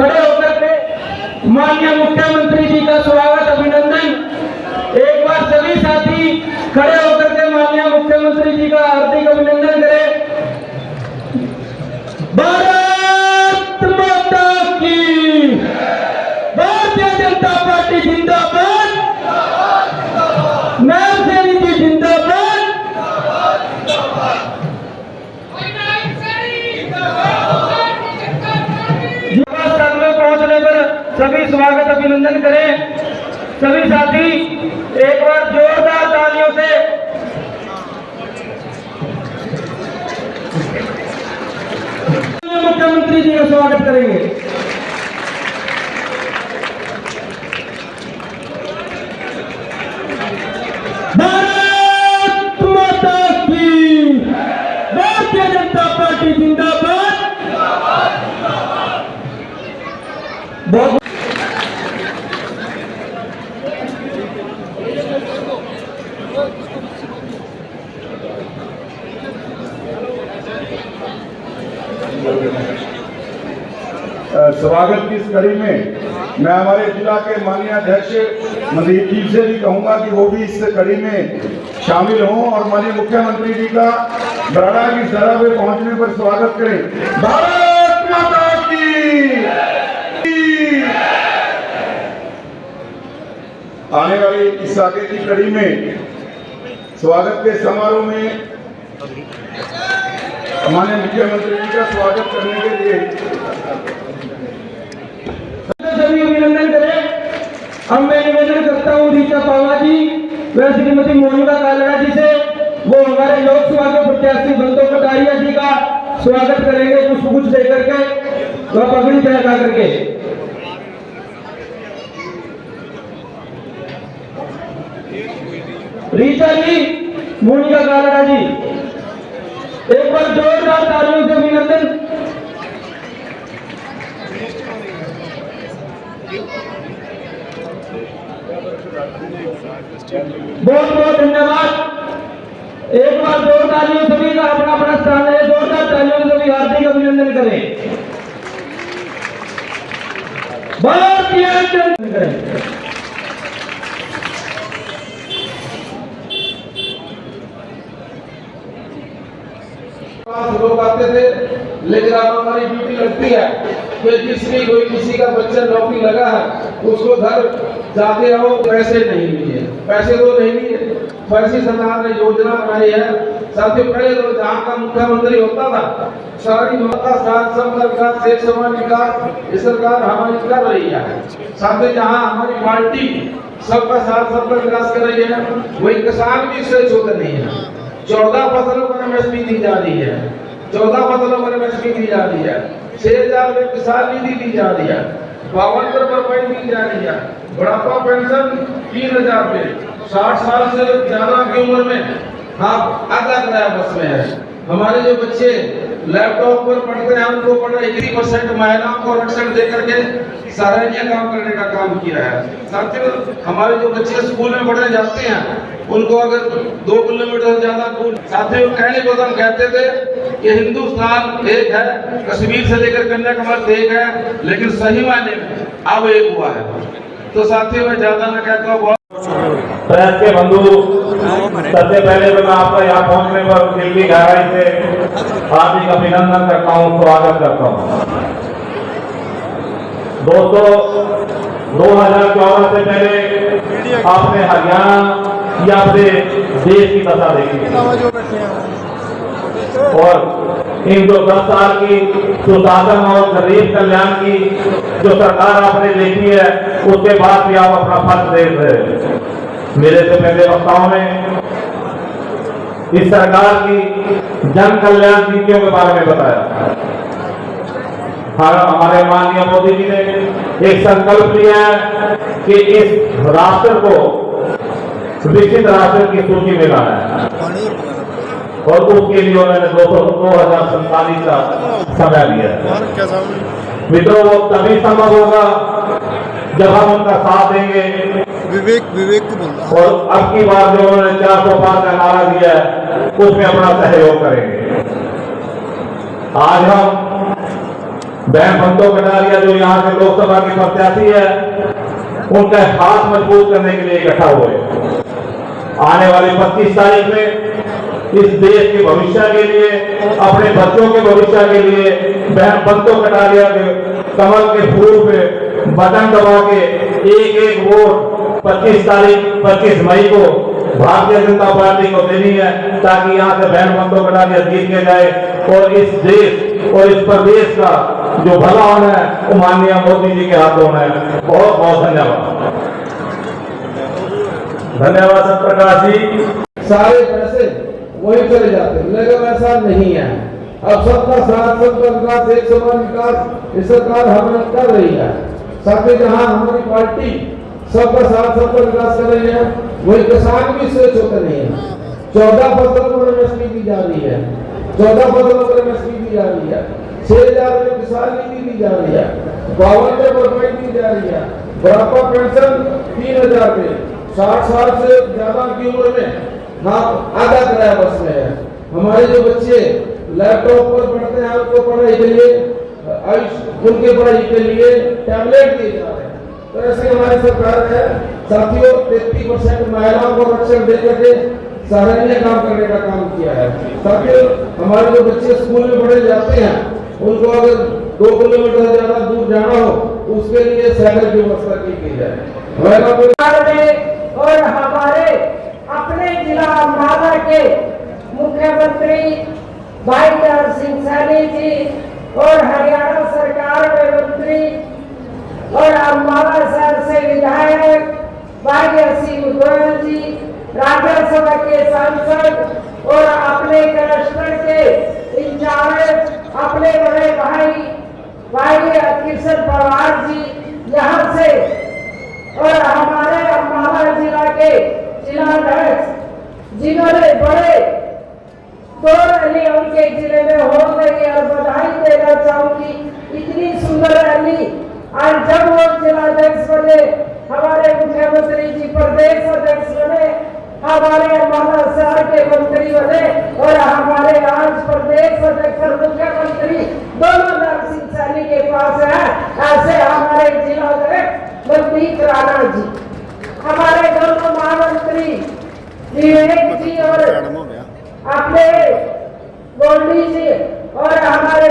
खड़े होकर के माननीय मुख्यमंत्री जी का स्वागत अभिनंदन। एक बार सभी साथी खड़े होकर के माननीय मुख्यमंत्री जी का हार्दिक अभिनंदन करें। भारत माता की, भारतीय जनता पार्टी जिंदाबाद, नाम सेनी जी जिंदाबाद। स्थल में पहुंचने पर सभी स्वागत अभिनंदन करें। सभी साथी एक बार जोरदार तालियों से मुख्यमंत्री जी का स्वागत करेंगे। भारत माता की, भारतीय जनता पार्टी जिंदाबाद। बहुत स्वागत की इस कड़ी में मैं हमारे जिला के माननीय अध्यक्ष मनदीप जी से भी कहूंगा कि वो भी इस कड़ी में शामिल हों और माननीय मुख्यमंत्री जी का बराड़ा की सरा पे पहुंचने पर स्वागत करें। भारत माता की। आने वाली इस आगे की कड़ी में स्वागत के समारोह में माननीय मुख्यमंत्री जी का स्वागत करने के लिए सभी अभिनंदन करें। अब मैं निवेदन करता हूँ रीचा पावा जी व श्रीमती मोनिका कालड़ा जी से, वो हमारे लोकसभा के प्रत्याशी बंदो कटारिया जी का स्वागत करेंगे पुष्प देकर के, वह पगड़ी पहना करके। रीचा जी, मोनिका कालड़ा जी, एक बार जोरदार तालियों से अभिनंदन। बहुत बहुत धन्यवाद। एक बार जोरदार तालियों सभी का अपना अपना स्थान है, जोरदार तालियों से सभी हार्दिक अभिनंदन करें। भारतीय जनता करें। लोग आते थे, लेकिन अब हमारी ड्यूटी लगती है कि जिसकी कोई किसी का बच्चा नौकरी लगा है उसको घर जाते रहो। पैसे नहीं लिए, पैसे तो नहीं लिए, पैसे सरकार ने योजना बनाई है। साथियों, पहले तो जहाँ का मुख्यमंत्री होता था सारी माता साथ सबका विकास, एक समान विकास ये सरकार हमारी कर रही है। साथ ही जहाँ हमारी पार्टी सबका साथ सबका विकास कर रही है, वही किसान भी इससे छोटे नहीं है। 14 फसलों पर एमएसपी दी जा रही है, 14 फसलों पर एमएसपी दी जा रही है। 6000 रुपए किसान निधि दी जा रही है, 52 रुपए दी जा रही है। बुढ़ापा पेंशन 3000 रुपए, 60 साल से ज्यादा की उम्र में आप आधा किराया बस में है। हमारे जो बच्चे लैपटॉप पर पढ़ते हैं उनको पढ़ा 80% महिलाओं को आरक्षण दे करके सराहनीय काम करने का काम किया है। साथियों, हमारे जो बच्चे स्कूल में पढ़ने जाते हैं उनको अगर 2 किलोमीटर ज्यादा दूर, साथियों कहने को हम कहते थे कि हिंदुस्तान एक है, कश्मीर से लेकर कन्याकुमारी एक है, लेकिन सही मायने में अब एक हुआ है। तो साथियों, मैं ज्यादा न कहता हूँ। प्रेस के बंधु, सबसे पहले तो मैं आपका यहाँ पहुंचने पर दिल की गहराई से हार्दिक अभिनंदन करता हूँ, स्वागत करता हूँ। दोस्तों, 2014 से पहले आपने हरियाणा या अपने देश की दशा देखी और इन जो 10 साल की सुशासन और गरीब कल्याण की जो सरकार आपने देखी है, उसके बाद भी आप अपना फर्ज दे रहे। मेरे से पहले वक्ताओं ने इस सरकार की जन कल्याण नीतियों के बारे में बताया। हमारे माननीय मोदी जी ने एक संकल्प लिया है कि इस राष्ट्र को विकसित राष्ट्र की सूची में लाना है और उसके लिए उन्होंने 2047 का समय लिया है। मित्रों, वो तभी संभव होगा जब हम उनका साथ देंगे। विवेक को बोलना। और अब की बार जो उन्होंने 400 पार का नारा दिया है उसमें अपना सहयोग करेंगे। आज हम बहन बंतो कटारिया जो यहाँ के लोकसभा के प्रत्याशी है, उनका हाथ मजबूत करने के लिए इकट्ठा हुए। आने वाली 25 तारीख में इस देश के भविष्य के लिए, अपने बच्चों के भविष्य के लिए बहन बंतो कटारिया के कमल के फूल पे बटन दबा के एक एक वोट 25 मई को भारतीय जनता पार्टी को देनी है, ताकि यहाँ से बहन बंतो कटारिया जीत के जाए और इस देश और इस प्रदेश का जो भला होना है वो माननीय मोदी जी के हाथों में है। बहुत बहुत धन्यवाद। धन्यवाद सत्यप्रकाश जी। सारे पैसे वही चले जाते हैं, लेकिन ऐसा नहीं है। अब सबका साथ, सबका विकास, एक समान विकास इस सरकार हमें कर रही है। साथ जहाँ हमारी पार्टी सबका साथ, सबका विकास कर रही है, वही किसान भी स्वेच्छ होते नहीं है। 14 फसलों पर एमएसपी दी जा रही है, 14 फसलों पर एमएसपी दी जा रही है, 6,000 रुपये किसान नीति दी जा रही है, 52 भरपाई दी जा रही है, बुढ़ापा पेंशन 3,000 रुपये, 60 साल से ज्यादा की उम्र में आधा किराया बस में है। हमारे जो बच्चे लैपटॉप पर पढ़ते हैं, उनको पढ़ाई के लिए उनके पढ़ाई के लिए टैबलेट दिए जा रहे हैं। तो ऐसे हमारी सरकार है साथियों, 33% महिलाओं को आरक्षण देकर के सराहनीय काम करने का काम किया है। साथियों, हमारे जो बच्चे स्कूल में पढ़े जाते हैं, उनको अगर 2 किलोमीटर ज्यादा दूर जाना हो तो उसके लिए साइकिल की व्यवस्था की जाए। और हमारे अपने जिला अम्बाला के मुख्यमंत्री भाई नर सिंह सैनी जी और हरियाणा सरकार में मंत्री और अम्बाला शहर से विधायक भाई असीम गोयल जी, राज्यसभा के सांसद और अपने क्लस्टर के इंचार्ज अपने बड़े भाई किशन पवार जी यहाँ से, और हमारे अम्बाला जिला के जिलाध्यक्ष जिन्होंने बड़े दो रैली उनके जिले में हो गई और बधाई देना चाहूंगी। इतनी सुंदर रैली आज जब वो जिलाध्यक्ष बने, हमारे मुख्यमंत्री जी प्रदेश अध्यक्ष बने, हमारे अम्बाला शहर के मंत्री बने और हमारे आज प्रदेश अध्यक्ष और मुख्यमंत्री दोनों नर सिंह सैनी के पास है। ऐसे हमारे जिलाध्यक्ष मनदीप राणा जी, हमारे दोनों महामंत्री विवेक जी और अपने गोल्डी जी और हमारे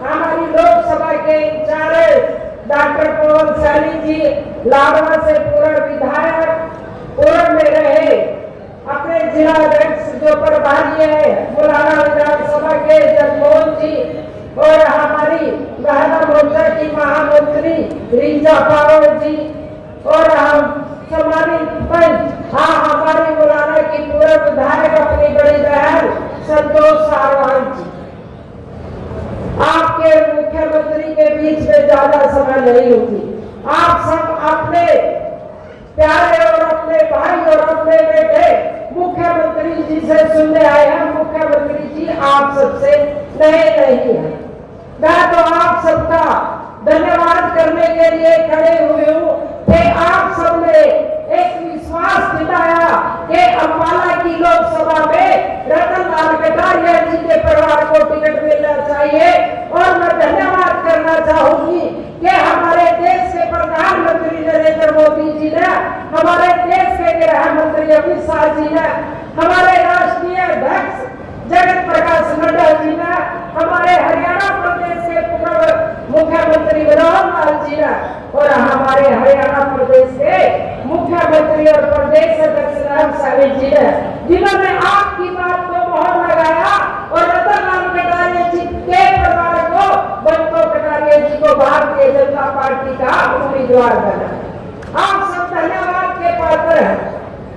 हमारी लोकसभा के इंचार्ज डॉक्टर पवन सैनी जी, लाडवा से पूर्ण विधायक पूर्ण में रहे, अपने जिला अध्यक्ष जो प्रभारी है मुलाना विधानसभा के जगमोहन जी और हमारी महिला मोर्चा की महामंत्री रीजा पावर जी और हम सम्मानित पंच हमारी मुलाना की पूर्व विधायक अपनी बड़ी बहन संतोष सारवान जी। आपके मुख्यमंत्री के बीच में ज्यादा समय नहीं होती, आप सब अपने प्यारे और अपने भाई और अपने बेटे मुख्यमंत्री जी से सुनने आए हैं। मुख्यमंत्री जी आप सबसे नए नहीं है, मैं तो आप सबका धन्यवाद करने के लिए खड़े हुए हूँ कि आप सबने एक विश्वास दिलाया कि अम्बाला की लोकसभा में रतन लाल कटारिया जी के परिवार को टिकट मिलना चाहिए। और मैं धन्यवाद करना चाहूंगी कि हमारे देश के प्रधानमंत्री नरेंद्र मोदी जी ने, हमारे देश के गृह मंत्री अमित शाह जी ने, हमारे राष्ट्रीय अध्यक्ष जगत प्रकाश नड्डा जी ने, हमारे हरियाणा प्रदेश के पूर्व मुख्यमंत्री मनोहर लाल जी ने और हमारे हरियाणा प्रदेश के मुख्यमंत्री और प्रदेश अध्यक्ष राम सैनी जी ने, जिन्होंने आपकी बात को मोहर लगाया और रतन लाल कटारिया जी के परिवार को, बंतो कटारिया जी को भारतीय जनता पार्टी का उम्मीदवार बना। आप सब धन्यवाद के पात्र हैं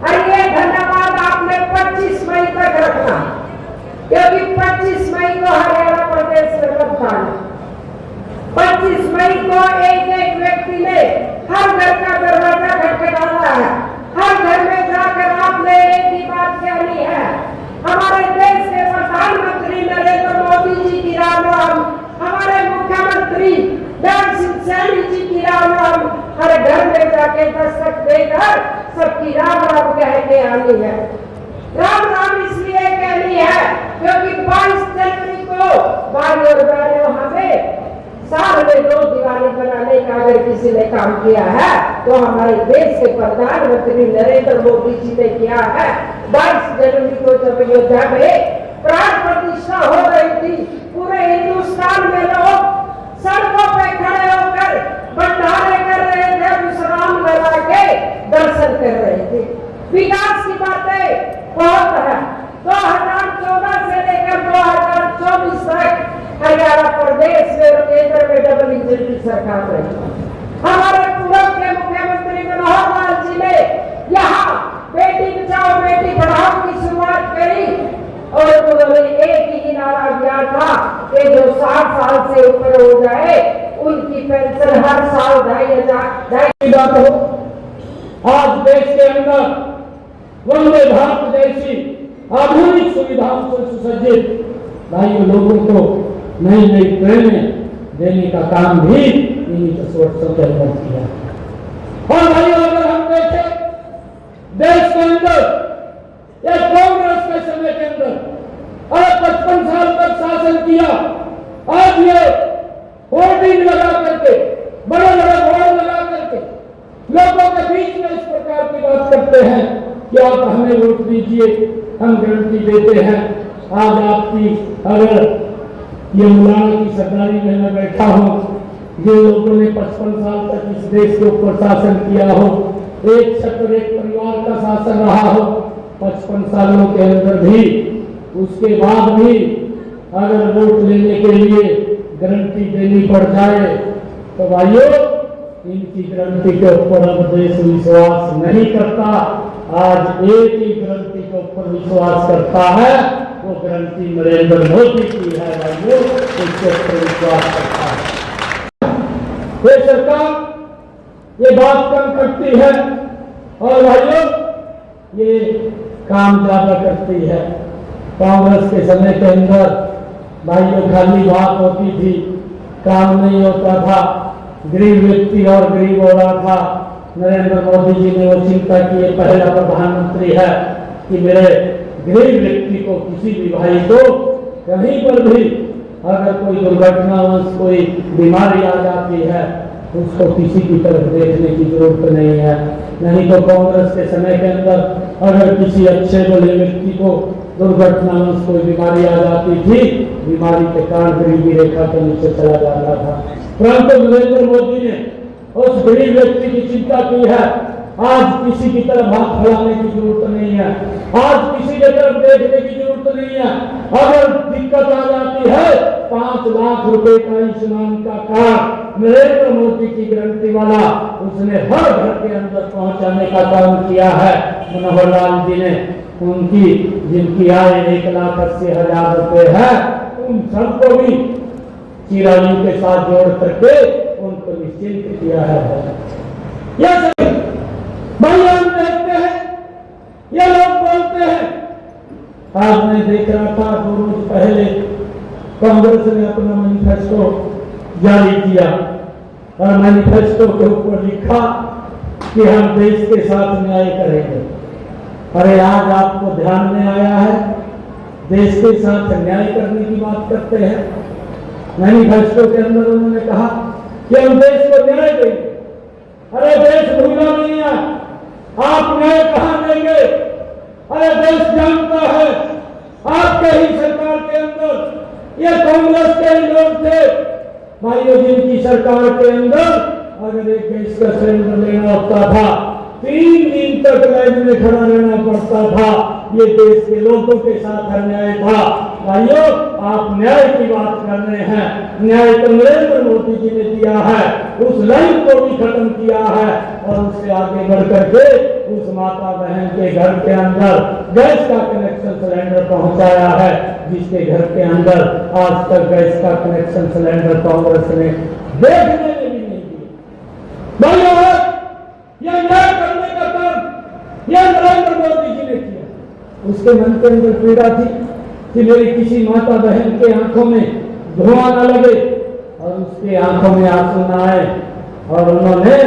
और ये धन्यवाद आपने 25 मई तक रखना, क्योंकि 25 मई को हरियाणा प्रदेश में मतदान, 25 मई को एक एक व्यक्ति ने हर घर का दरवाजा खटखटाना है, हर घर में जाकर आपने एक ही बात कहनी है, हमारे देश के प्रधानमंत्री नरेंद्र मोदी जी की राम राम, हमारे मुख्यमंत्री नर सिंह सैनी जी की राम राम, हर घर में जाके दस्तक देकर सबकी राम राम कह के आनी है। राम राम इसलिए कहनी है क्योंकि 22 जनवरी को भाई और बहनों हमें अगर किसी ने काम किया है तो हमारे देश के प्रधानमंत्री नरेंद्र मोदी जी ने किया है। 22 जनवरी को जब अयोध्या में प्राण प्रतिष्ठा हो रही थी, पूरे हिंदुस्तान में लोग सड़कों पे खड़े होकर भंडारे कर रहे थे, विश्राम लगा के दर्शन कर रहे थे। विकास की बातें बहुत है। 2014 से लेकर 2024 तक हरियाणा प्रदेश में और केंद्र में डबल इंजन की सरकार रही। हमारे पूर्व के मुख्यमंत्री मनोहर लाल जी ने यहाँ बेटी बचाओ बेटी पढ़ाओ की शुरुआत करी और उन्होंने एक ही नारा दिया था कि जो 60 साल से ऊपर हो जाए उनकी पेंशन हर साल 2,500 की बात हो। आज देश के अंदर वंदे भारत जैसी आधुनिक सुविधाओं से सुसज्जित भाइयों लोगों को नई नई ट्रेनें देने का काम भी इन्हीं 10 वर्षों के अंदर किया। और भाइयों अगर हम देखें देश के अंदर या कांग्रेस के समय के अंदर 55 साल तक शासन किया, आज ये होर्डिंग लगा करके बड़े बड़े बोर्ड लगा करके लोगों के बीच में इस प्रकार की बात करते हैं कि आप हमें वोट दीजिए, हम गारंटी देते हैं। आज आपकी अगर ये मुलाना की सरदारी में मैं बैठा हूँ, जिन लोगों ने 55 साल तक इस देश के ऊपर शासन किया हो, एक छत्र एक परिवार का शासन रहा हो, 55 सालों के अंदर भी उसके बाद भी अगर वोट लेने के लिए गारंटी देनी पड़ जाए तो भाइयों इनकी गारंटी के ऊपर अब देश विश्वास नहीं करता। आज एक ही गारंटी के ऊपर विश्वास करता है, वो गारंटी नरेंद्र मोदी की है। भाइयों इसके ऊपर विश्वास करता है। ये सरकार ये बात कम करती है और भाइयों ये काम ज्यादा करती है। कांग्रेस के समय के अंदर भाइयों खाली बात होती थी, काम नहीं होता था, गरीब व्यक्ति और गरीब हो रहा था। नरेंद्र मोदी जी ने वो चिंता की, ये पहला प्रधानमंत्री है कि मेरे गरीब व्यक्ति को किसी भी भाई को कहीं पर भी अगर कोई दुर्घटना कोई बीमारी आ जाती है उसको किसी की तरफ देखने की जरूरत नहीं है। नहीं तो कांग्रेस के समय के अंदर अगर किसी अच्छे भले व्यक्ति को दुर्घटना में कोई बीमारी आ जाती थी, बीमारी के कारण गरीबी रेखा के नीचे चला जाता था। परंतु नरेंद्र मोदी ने उस गरीब व्यक्ति की चिंता की है। आज किसी की तरफ हाथ फैलाने की जरूरत नहीं है, आज किसी की तरफ देखने की जरूरत नहीं है। अगर दिक्कत आ जाती है 5 लाख रुपए का आयुष्मान का कार्ड नरेंद्र मोदी की गारंटी वाला उसने हर घर के अंदर पहुंचाने का काम किया है। मनोहर लाल जी ने उनकी जिनकी आय 1,80,000 रुपए है उन सबको भी चिरायु के साथ जोड़ करके उनको निश्चिंत किया है। यह सभी भाई हम देखते हैं, ये लोग बोलते हैं। आज मैं देख रहा था 2 रोज पहले कांग्रेस ने अपना मैनिफेस्टो जारी किया और मैनिफेस्टो के ऊपर लिखा कि हम देश के साथ न्याय करेंगे। अरे आज आपको ध्यान में आया है देश के साथ न्याय करने की बात करते हैं। मैनिफेस्टो के अंदर उन्होंने कहा कि हम देश को न्याय देंगे। अरे देश भूला नहीं है, आप न्याय कहां देंगे? अरे देश जानता है आपके ही सरकार के अंदर ये कांग्रेस के ही लोग थे भाइयों जिनकी सरकार के अंदर अगर एक गैस का सिलेंडर लेना होता था 3 दिन तक लाइन में खड़ा रहना पड़ता था। ये देश के लोगों के साथ अन्याय था। भाइयों आप न्याय की बात कर रहे हैं, न्याय तो नरेंद्र मोदी जी ने दिया है, उस लाइन को भी खत्म किया है और उससे आगे बढ़ करके उस माता बहन के घर के अंदर गैस का कनेक्शन सिलेंडर पहुंचाया है, जिसके घर के अंदर आज तक गैस का कनेक्शन सिलेंडर कांग्रेस ने देखने में भी नहीं दिया। भाइयों यह न्याय करने का काम यह नरेंद्र मोदी जी ने किया। उसके मन के अंदर पीड़ा थी कि मेरी किसी माता बहन के आंखों में धुआं न लगे और उसके आंखों में आंसू न आए और उन्होंने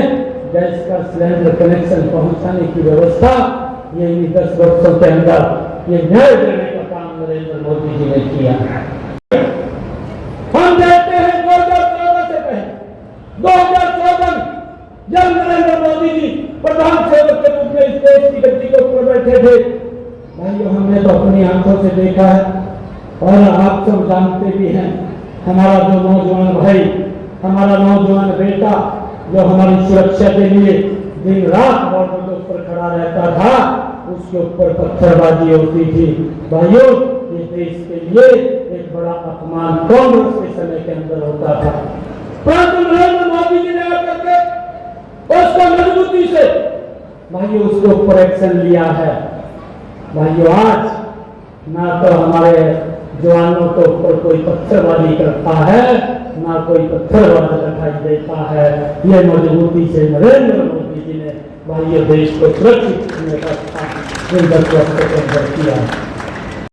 गैस का सिलेंडर कनेक्शन पहुंचाने की व्यवस्था ये 10 वर्षों के अंदर ये न्याय देने का काम नरेंद्र मोदी जी ने किया। हम देखते हैं 2014 से पहले 2014 इस देश की गद्दी के ऊपर बैठे थे। भाइयों, हमने तो अपनी आंखों से देखा है और आप सब जानते भी हैं, हमारा जो नौजवान भाई, हमारा नौजवान बेटा जो हमारी सुरक्षा के लिए दिन रात बॉर्डर के ऊपर खड़ा रहता था, उसके ऊपर पत्थरबाजी होती थी। भाइयों, ये देश के लिए एक बड़ा अपमान कांग्रेस के समय के अंदर होता था। परंतु नरेंद्र मोदी जी ने आकर के उसको मजबूती से भाइयों उसके ऊपर एक्शन लिया है। भाइयों, आज ना तो हमारे जवानों के ऊपर कोई पत्थरबाजी करता है, ना कोई पत्थरबाजी दिखाई देता है। ये मजबूती से नरेंद्र मोदी जी ने भाइयों देश को सुरक्षित करने का काम किया।